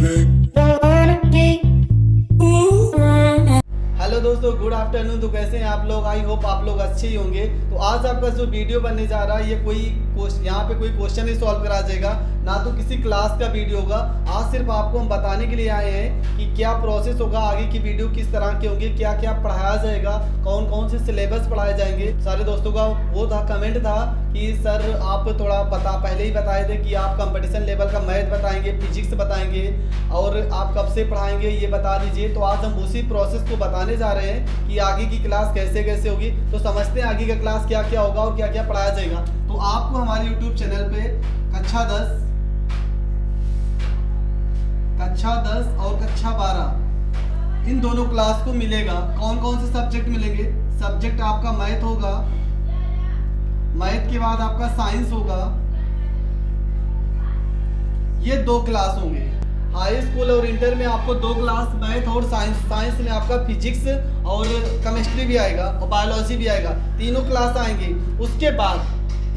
Hello दोस्तों, good afternoon. तो कैसे हैं आप लोग? आई होप आप लोग अच्छे ही होंगे। तो आज आपका जो वीडियो बनने जा रहा है ये यहाँ पे कोई क्वेश्चन ही सॉल्व करा जाएगा, ना तो किसी क्लास का वीडियो होगा। आज सिर्फ आपको हम बताने के लिए आए हैं कि क्या प्रोसेस होगा, आगे की वीडियो किस तरह के होंगे, क्या क्या पढ़ाया जाएगा, कौन कौन से सिलेबस पढ़ाए जाएंगे। सारे दोस्तों का वो था, कमेंट था कि सर आप थोड़ा पहले ही बताए थे कि आप कंपटीशन लेवल का मैथ बताएंगे, फिजिक्स बताएंगे और आप कब से पढ़ाएंगे ये बता दीजिए। तो आज हम उसी प्रोसेस को बताने जा रहे हैं कि आगे की क्लास कैसे कैसे होगी। तो समझते हैं आगे का क्लास क्या क्या होगा और क्या क्या पढ़ाया जाएगा। तो आपको हमारे YouTube चैनल पे कक्षा 10 और कक्षा 12 इन दोनों क्लास को मिलेगा। कौन कौन से सब्जेक्ट मिलेंगे? सब्जेक्ट आपका मैथ होगा, मैथ के बाद आपका साइंस होगा। ये 2 क्लास होंगे। हाई स्कूल और इंटर में आपको 2 क्लास मैथ और साइंस में आपका फिजिक्स और केमिस्ट्री भी आएगा और बायोलॉजी भी आएगा, तीनों क्लास आएंगे। उसके बाद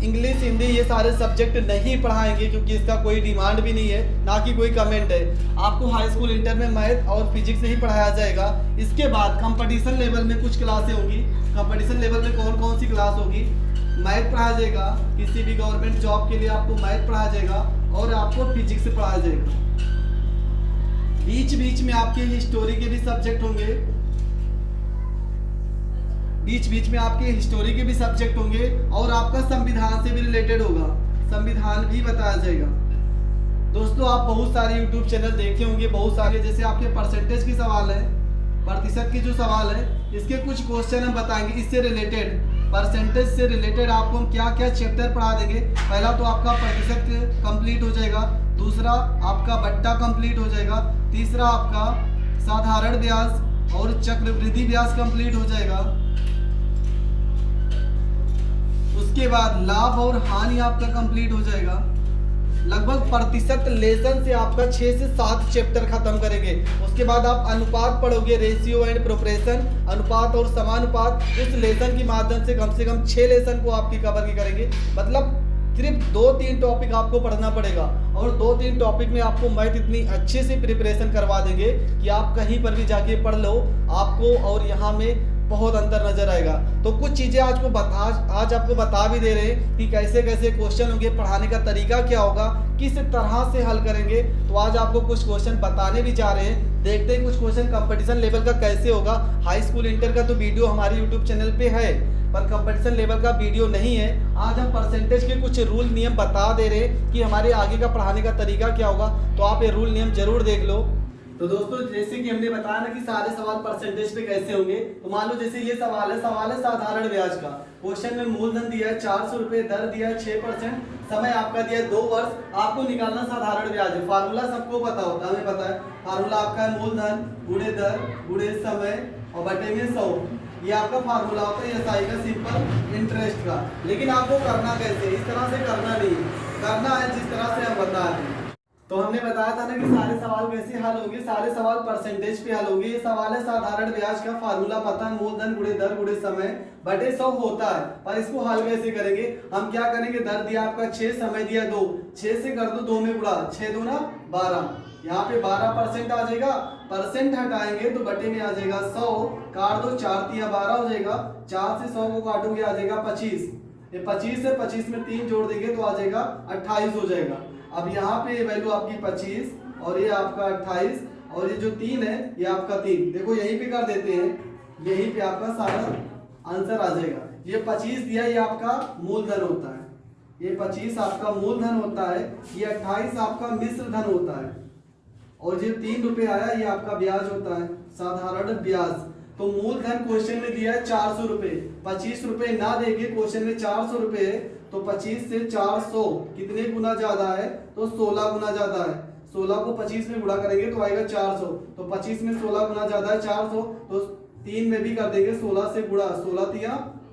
इंग्लिश, हिंदी ये सारे सब्जेक्ट नहीं पढ़ाएंगे क्योंकि इसका कोई डिमांड भी नहीं है, ना कि कोई कमेंट है। आपको हाई स्कूल इंटर में मैथ और फिजिक्स ही पढ़ाया जाएगा। इसके बाद कंपटीशन लेवल में कुछ क्लासें होगी। कंपटीशन लेवल में कौन कौन सी क्लास होगी? मैथ पढ़ाया जाएगा, किसी भी गवर्नमेंट जॉब के लिए आपको मैथ पढ़ाया जाएगा और आपको फिजिक्स पढ़ाया जाएगा। बीच बीच में आपके हिस्टोरी के भी सब्जेक्ट होंगे, बीच बीच में आपके हिस्टोरी के भी सब्जेक्ट होंगे और आपका संविधान से भी रिलेटेड होगा, संविधान भी बताया जाएगा। दोस्तों आप बहुत सारे YouTube चैनल देखे होंगे, बहुत सारे, जैसे आपके परसेंटेज की सवाल है, प्रतिशत की जो सवाल है, इसके कुछ क्वेश्चन हम बताएंगे इससे रिलेटेड। परसेंटेज से रिलेटेड आपको हम क्या क्या चैप्टर पढ़ा देंगे। पहला तो आपका प्रतिशत कंप्लीट हो जाएगा, दूसरा आपका बट्टा कंप्लीट हो जाएगा, तीसरा आपका साधारण ब्याज और चक्रवृद्धि ब्याज कंप्लीट हो जाएगा। उसके बाद लाभ और हानि आपका कंप्लीट हो जाएगा। लगभग प्रतिशत लेसन से आपका 6 से 7 चैप्टर खत्म करेंगे। उसके बाद आप अनुपात पढ़ोगे, रेशियो एंड प्रोपोर्शन, अनुपात और समानुपात। उस लेसन के माध्यम से कम 6 लेसन को आपकी कवर की करेंगे। मतलब सिर्फ 2-3 टॉपिक आपको पढ़ना पड़ेगा और 2-3 टॉपिक में आपको मैथ इतनी अच्छे से प्रिपरेशन करवा देंगे कि आप कहीं पर भी जाके पढ़ लो, आपको और यहाँ में बहुत अंतर नजर आएगा। तो कुछ चीज़ें आज आपको बता भी दे रहे हैं कि कैसे कैसे क्वेश्चन होंगे, पढ़ाने का तरीका क्या होगा, किस तरह से हल करेंगे। तो आज आपको कुछ क्वेश्चन बताने भी जा रहे हैं। देखते हैं कुछ क्वेश्चन कंपटीशन लेवल का कैसे होगा। हाई स्कूल इंटर का तो वीडियो हमारे यूट्यूब चैनल पे है, पर कंपटीशन लेवल का वीडियो नहीं है। आज हम परसेंटेज के कुछ रूल नियम बता दे रहे हैं कि हमारे आगे का पढ़ाने का तरीका क्या होगा। तो आप ये रूल नियम जरूर देख लो। तो दोस्तों जैसे कि हमने बताया ना कि सारे सवाल परसेंटेज पे कैसे होंगे। तो मान लो जैसे ये सवाल है साधारण ब्याज का। क्वेश्चन में मूलधन दिया है 400 रुपए, दर दिया है 6%, समय आपका दिया है 2 वर्ष। आपको निकालना साधारण ब्याज है। फार्मूला सबको पता होता है, हमें पता है। फार्मूला आपका है मूलधन गुणे दर गुणे समय और बटे में 100। ये आपका फार्मूला होता है एसआई का, सिंपल इंटरेस्ट का। लेकिन आपको करना कैसे? इस तरह से करना नहीं, करना है जिस तरह से हम बता रहे हैं। तो हमने बताया था ना कि सारे सवाल कैसे हल होंगे, सारे सवाल परसेंटेज पे हल होंगे। ये सवाल है साधारण ब्याज का, फार्मूला पता है मूलधन गुणे दर गुणे समय बटे 100 होता है। पर इसको हल कैसे करेंगे? हम क्या करेंगे? दर दिया आपका 6, समय दिया 2, 6 से कर दो 2 में गुणा, 6 दूना 12। यहाँ पे 12% आ जाएगा, परसेंट हटाएंगे तो बटे में आ जाएगा 100। काट दो, 4 तिया 12 हो जाएगा, 4 से 100 को काटोगे आ जाएगा 25। ये 25 से 25 में 3 जोड़ देंगे तो आ जाएगा 28 हो जाएगा। अब यहाँ पे वैल्यू आपकी 25 और ये आपका 28 और ये जो 3 है ये आपका 3। देखो यहीं पे कर देते हैं, यहीं पे आपका सारा आंसर आ जाएगा। ये 25 दिया, ये आपका मूलधन होता है, ये 25 आपका मूलधन होता है, ये 28 आपका मिश्र धन होता है और ये 3 रुपए आया ये आपका ब्याज होता है, साधारण ब्याज। तो मूलधन क्वेश्चन में दिया है 400 रुपए, 25 रुपए ना देके क्वेश्चन में 400 रुपए है। तो 25 से 400 कितने गुना ज्यादा है? तो 16 गुना ज्यादा है। 16 को 25 में गुणा करेंगे तो आएगा 400। तो 25 में 16 गुना ज्यादा है 400, तो 3 में भी कर देंगे 16 से गुणा, 16 तिया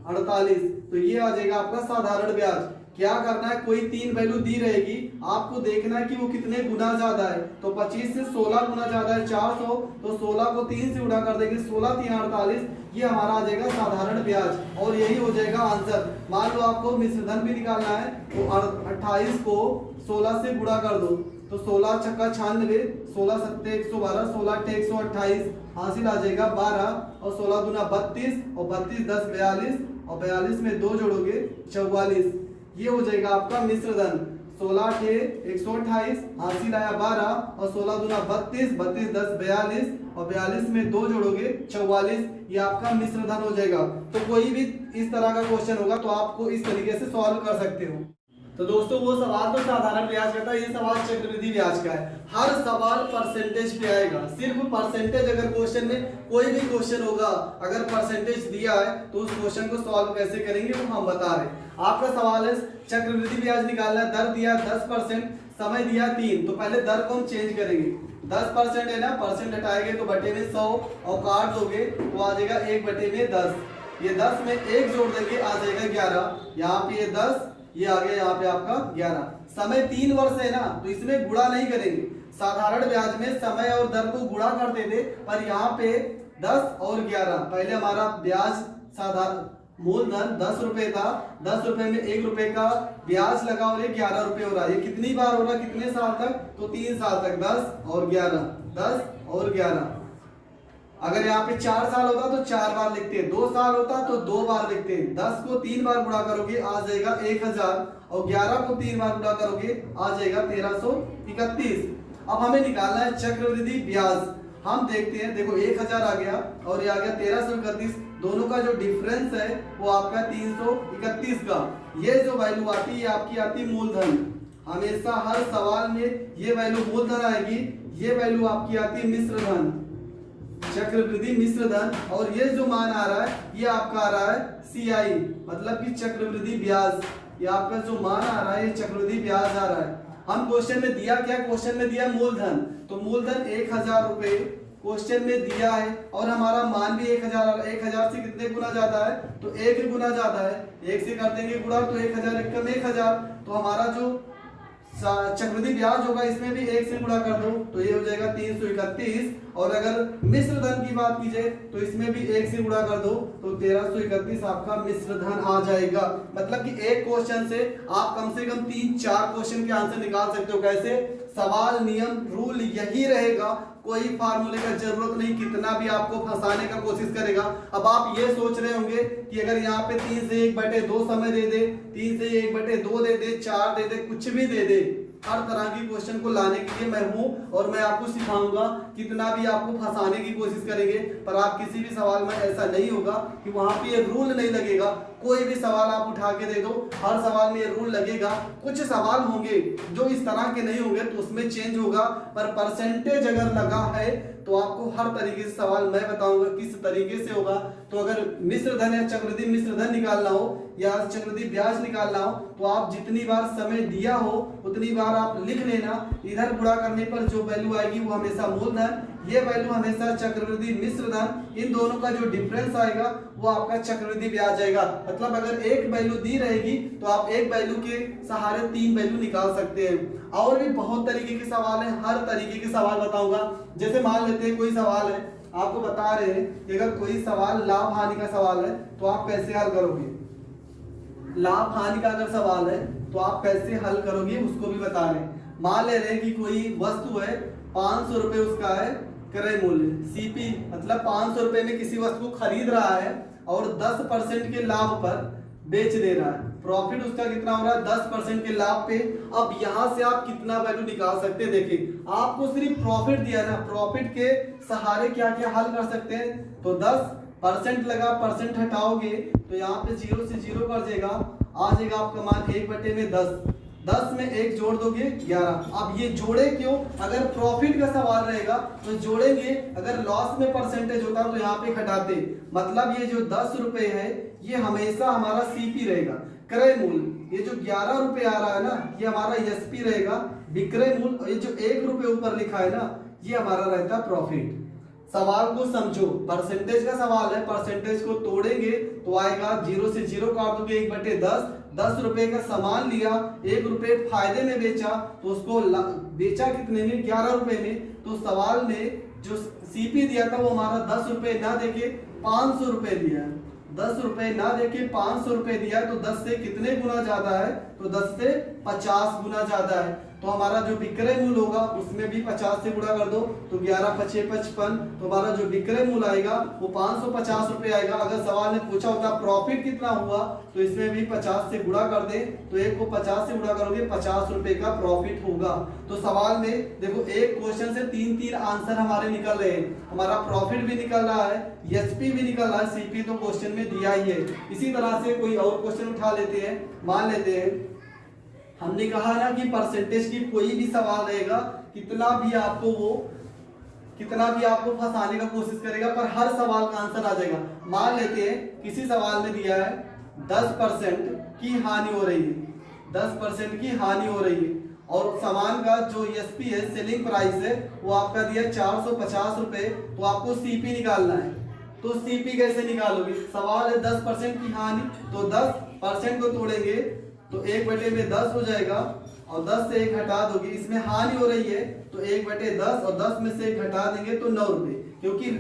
48। तो ये आ जाएगा आपका साधारण ब्याज। क्या करना है? कोई 3 वैल्यू दी रहेगी, आपको देखना है कि वो कितने गुना ज्यादा है। तो 25 से 16 गुना ज्यादा है 400, तो 16 को 3 से गुणा कर देंगे, 16 तिया 48। ये हमारा आ जाएगा साधारण ब्याज और यही हो जाएगा आंसर। मान लो आपको मिश्रधन भी निकालना है तो 28 को 16 से गुणा कर दो, तो 16 छक्का 96, 16 सत्ते 112, 16 अट्ठे 128, हासिल आ जाएगा 12 और 16 दूना 32 और 32 10 42 और 42 में 2 जोड़ोगे 44। ये हो जाएगा आपका मिश्र धन। 16 अट्ठे 128, हासिल आया 12 और 16 दूना 32, 32 10 42 और 42 में 2 जोड़ोगे 44। ये आपका मिश्र धन हो जाएगा। तो कोई भी इस तरह का क्वेश्चन होगा तो आपको इस तरीके से सॉल्व कर सकते हो। तो दोस्तों वो सवाल तो साधारण ब्याज का था, ये सवाल चक्रवृद्धि ब्याज का है। हर सवाल परसेंटेज पे आएगा, सिर्फ परसेंटेज। अगर क्वेश्चन में कोई भी क्वेश्चन होगा, अगर परसेंटेज दिया है तो उस क्वेश्चन को सॉल्व कैसे करेंगे वो हम बता रहे हैं। आपका सवाल है चक्रवृद्धि ब्याज निकालना है, दर दिया 10%, समय दिया 3, तो पहले दर को हम चेंज करेंगे। 10% है ना, परसेंट हटाएंगे तो बटे में 100 और काट दोगे तो आ जाएगा 1 बटे में 10। ये 10 में 1 जोड़ देंगे आ जाएगा 11। यहाँ पे ये 10, ये आ गया यहाँ पे आपका 11। समय 3 वर्ष है ना, तो इसमें गुणा नहीं करेंगे। साधारण ब्याज में समय और दर को गुणा करते थे, पर यहाँ पे 10 और 11। पहले हमारा ब्याज साधारण मूलधन 10 रुपए था, 10 रुपए में 1 रुपए का ब्याज लगा और ये 11 रुपए हो रहा है। ये कितनी बार हो रहा है, कितने साल तक, तो 3 साल तक। 10 और 11, 10 और 11। अगर यहाँ पे 4 साल होता तो 4 बार लिखते हैं, 2 साल होता तो 2 बार लिखते हैं। 10 को 3 बार गुणा करोगे आ जाएगा 1000 और 11 को 3 बार गुणा करोगे आ जाएगा 1331। अब हमें निकालना है चक्रवृद्धि ब्याज। हम देखते हैं, देखो 1000 आ गया और ये आ गया 1331। दोनों का जो डिफरेंस है वो आपका 331 का। ये जो वैल्यू आती है ये आपकी आती है मूलधन। हमेशा हर सवाल में ये वैल्यू मूलधन आएगी, ये वैल्यू आपकी आती है मिश्र धन, चक्रवृद्धि मिश्र धन। और ये जो मान आ रहा है ये आपका आ रहा है CI, मतलब कि चक्रवृद्धि ब्याज। ये आपका जो मान आ रहा है ये चक्रवृद्धि ब्याज आ रहा है। हम क्वेश्चन में दिया क्या, क्वेश्चन में दिया मूलधन, तो मूलधन 1000 रुपए क्वेश्चन में दिया है और हमारा मान भी 1000। 1000 से कितने गुना जाता है, तो 1 गुना जाता है। 1 से कर देंगे गुणा तो 1000 1 कम 1000। तो हमारा जो चक्रवृद्धि ब्याज होगा इसमें भी 1 से गुणा कर दो तो ये हो जाएगा 331। और अगर मिश्र धन की बात की जाए तो इसमें भी 1 से गुणा कर दो तो 1331 आपका मिश्र धन आ जाएगा। मतलब कि एक क्वेश्चन से आप कम से कम 3-4 क्वेश्चन के आंसर निकाल सकते हो। कैसे, सवाल नियम रूल यही रहेगा, कोई फार्मूले का जरूरत नहीं, कितना भी आपको फंसाने का कोशिश करेगा। अब आप ये सोच रहे होंगे कि अगर यहाँ पे 3 से 1/2 समय दे दे, 3 से 1/2 दे दे, 4 दे दे, कुछ भी दे दे, हर तरह की क्वेश्चन को लाने के लिए मैं हूं और मैं आपको सिखाऊंगा। कितना भी आपको फंसाने की कोशिश करेंगे पर आप किसी भी सवाल में ऐसा नहीं होगा कि वहां पे ये रूल नहीं लगेगा। कोई भी सवाल आप उठा के दे दो, हर सवाल में ये रूल लगेगा। कुछ सवाल होंगे जो इस तरह के नहीं होंगे तो उसमें चेंज होगा, पर परसेंटेज अगर लगा है तो आपको हर तरीके से सवाल मैं बताऊंगा किस तरीके से होगा। तो अगर मिश्र धन या चक्रवृद्धि मिश्र धन निकालना हो या चक्रवृद्धि ब्याज निकालना हो तो आप जितनी बार समय दिया हो उतनी बार आप लिख लेना। इधर गुणा करने पर जो वैल्यू आएगी वो हमेशा मूलधन, ये वैल्यू हमेशा चक्रवृद्धि मिश्र धन। इन दोनों का जो डिफरेंस आएगा वो आपका चक्रवृद्धि ब्याज आएगा। मतलब अगर एक वैल्यू दी रहेगी तो आप एक वैल्यू के सहारे 3 वैल्यू निकाल सकते हैं। और भी बहुत तरीके के सवाल हैं, हर तरीके के सवाल बताऊंगा। जैसे मान लेते हैं कोई सवाल है, आपको बता रहे हैं कि अगर कोई सवाल लाभ हानि का सवाल है तो आप कैसे हल करोगे। लाभ हानि का अगर सवाल है तो आप कैसे हल करोगे उसको भी बता रहे हैं। मान ले रहे हैं कि कोई वस्तु है, 500 रुपए उसका है क्रय मूल्य, CP, मतलब 500 रुपए में किसी वस्तु को खरीद रहा है और 10% के लाभ पर बेच दे रहा है। प्रॉफिट उसका कितना हो रहा है, 10% के लाभ पे। अब यहां से आप कितना वैल्यू निकाल सकते हैं। देखिए आपको सिर्फ प्रॉफिट दिया ना, प्रॉफिट के सहारे क्या क्या हल कर सकते हैं। तो 10% लगा, परसेंट हटाओगे तो यहाँ पे 0 से 0 कर देगा, आ जाएगा आपका मान 1/10। 10 में 1 जोड़ दोगे 11। अब ये जोड़े क्यों, अगर प्रॉफिट का सवाल रहेगा तो जोड़ेंगे, अगर लॉस में परसेंटेज होता तो यहाँ पे घटाते। मतलब ये जो 10 रुपए है ये हमेशा हमारा CP रहेगा, क्रय मूल्य। ये जो 11 रुपए आ रहा है ना ये हमारा SP रहेगा, विक्रय मूल्य। ये जो 1 रुपए ऊपर लिखा है ना ये हमारा रहता है प्रॉफिट। सवाल को समझो, परसेंटेज का सवाल है, परसेंटेज को तोड़ेंगे तो आएगा 0 से 0 काट दोगे 1/10। 10 रुपए का सामान लिया, 1 रुपए फायदे में बेचा तो उसको बेचा कितने में, 11 रुपए में। तो सवाल में जो CP दिया था वो हमारा 10 रुपए ना देके 500 रुपए दिया है। 10 रुपए ना देके 500 रुपए दिया तो 10 से कितने गुना ज्यादा है, तो 10 से 50 गुना ज्यादा है। तो हमारा जो विक्रय मूल्य होगा उसमें भी 50 से गुणा कर दो, तो 11 पचे 55, तो हमारा जो विक्रय मूल्य आएगा वो 550 रुपए आएगा। अगर सवाल ने पूछा होता प्रॉफिट कितना हुआ तो इसमें भी 50 से गुणा कर दे, तो एक को 50 से गुणा करोगे 50 रुपए का प्रॉफिट होगा। तो सवाल में देखो एक क्वेश्चन से 3 आंसर हमारे निकल रहे हैं, हमारा प्रॉफिट भी निकल रहा है, एसपी भी निकल रहा है, सीपी तो क्वेश्चन में दिया ही है। इसी तरह से कोई और क्वेश्चन उठा लेते हैं। मान लेते हैं हमने कहा ना कि परसेंटेज की कोई भी सवाल रहेगा, कितना भी आपको फंसाने का कोशिश करेगा पर हर सवाल का आंसर आ जाएगा। मान लेते हैं किसी सवाल में दिया है 10% की हानि हो रही है, 10% की हानि हो रही है और सामान का जो एसपी है सेलिंग प्राइस है वो आपका दिया 450 रुपए, तो आपको सीपी निकालना है। तो सीपी कैसे निकालोगे? सवाल है 10% की हानि, तो 10% को तोड़ेंगे तो 1/10 हो जाएगा और 10 से 1 हटा दोगे, इसमें हानि हो रही है तो 1/10 और 10 में से 1 हटा देंगे तो 9 रुपए, क्योंकि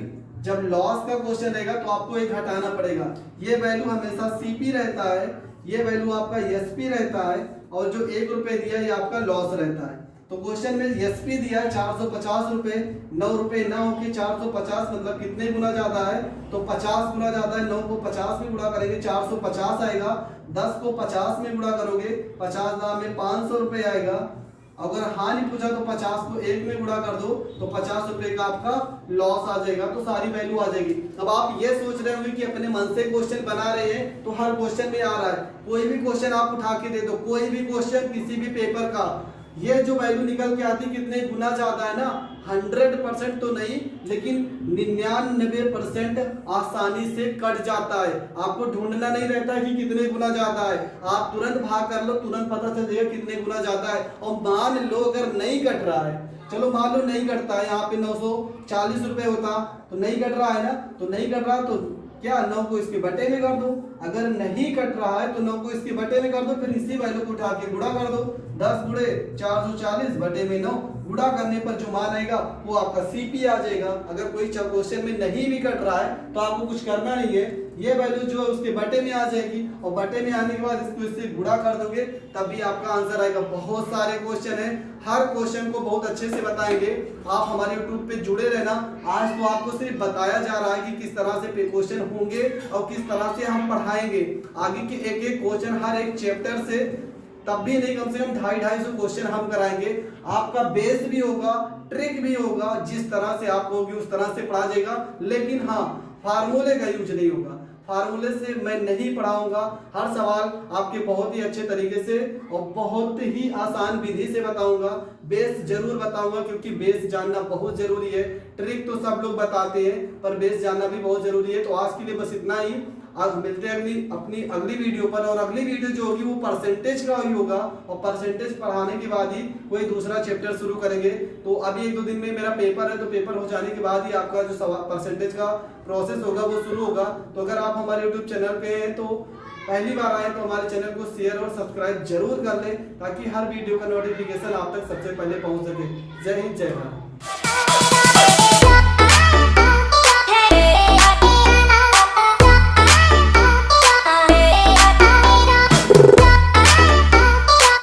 जब लॉस का क्वेश्चन रहेगा तो आपको 1 हटाना पड़ेगा। ये वैल्यू हमेशा सीपी रहता है, ये वैल्यू आपका एसपी रहता है और जो 1 रुपए दिया ये आपका लॉस रहता है। तो क्वेश्चन में एसपी दिया है 450 रुपए, 9 रुपए ना होके 450 मतलब कितने गुना ज्यादा है? तो 50 गुना ज्यादा है। 9 को 50 में गुणा करेंगे 450 आएगा, 10 को 50 में गुणा करोगे 50 में 500 रुपए आएगा। अगर हानि पूछा तो 50 को 1 में गुणा कर दो तो 50 रुपए का आपका लॉस आ जाएगा, तो सारी वैल्यू आ जाएगी। अब आप ये सोच रहे होंगे कि अपने मन से क्वेश्चन बना रहे हैं तो हर क्वेश्चन में आ रहा है, कोई भी क्वेश्चन आप उठा के दे दो, कोई भी क्वेश्चन किसी भी पेपर का, ये जो वैल्यू निकल के आती कितने गुना ज्यादा है ना, 100% तो नहीं लेकिन 99% आसानी से कट जाता है। आपको ढूंढना नहीं रहता है कि कितने गुना ज्यादा है, आप तुरंत भाग कर लो, तुरंत पता चल जाएगा कितने गुना ज्यादा है। और मान लो अगर नहीं कट रहा है, चलो मान लो नहीं कटता है, यहाँ पे 940 रुपए होता तो नहीं कट रहा है ना, तो नहीं कट रहा तो क्या 9 को इसके बटे में कर दो, अगर नहीं कट रहा है तो 9 को इसके बटे में कर दो, फिर इसी वैल्यू को उठा के गुणा कर दो, 10 गुणे 440 बटे में 9, गुणा करने पर जो मान आएगा वो आपका सीपी आ जाएगा। अगर कोई क्वेश्चन में नहीं भी कट रहा है तो आपको कुछ करना नहीं है, ये वैल्यू जो है उसके बटे में आ जाएगी और बटे में आने के बाद इसको इससे गुणा कर दोगे तभी आपका आंसर आएगा। बहुत सारे क्वेश्चन हैं, हर क्वेश्चन को बहुत अच्छे से बताएंगे। आप हमारे YouTube पे जुड़े रहना। आज तो आपको सिर्फ बताया जा रहा है कि किस तरह से क्वेश्चन होंगे और किस तरह से हम पढ़ाएंगे। आगे के एक एक क्वेश्चन हर एक चैप्टर से तब भी नहीं कम से कम 250-250 क्वेश्चन हम कराएंगे। आपका बेस भी होगा, ट्रिक भी होगा, जिस तरह से आप होगी उस तरह से पढ़ा जाएगा। लेकिन हाँ, फार्मूले का यूज नहीं होगा, फार्मूले से मैं नहीं पढ़ाऊंगा। हर सवाल आपके बहुत ही अच्छे तरीके से और बहुत ही आसान विधि से बताऊंगा। बेस जरूर बताऊंगा क्योंकि बेस जानना बहुत जरूरी है। ट्रिक तो सब लोग बताते हैं पर बेस जानना भी बहुत जरूरी है। तो आज के लिए बस इतना ही। आज मिलते हैं अपनी अगली वीडियो पर, और अगली वीडियो जो होगी वो परसेंटेज का ही होगा और परसेंटेज पढ़ाने के बाद ही कोई दूसरा चैप्टर शुरू करेंगे। तो अभी 1-2 दिन में मेरा पेपर है, तो पेपर हो जाने के बाद ही आपका जो परसेंटेज का प्रोसेस होगा वो शुरू होगा। तो अगर आप हमारे यूट्यूब चैनल पे हैं तो पहली बार आए तो हमारे चैनल को शेयर और सब्सक्राइब जरूर कर लें ताकि हर वीडियो का नोटिफिकेशन आप तक सबसे पहले पहुंच सके। जय हिंद, जय भारत।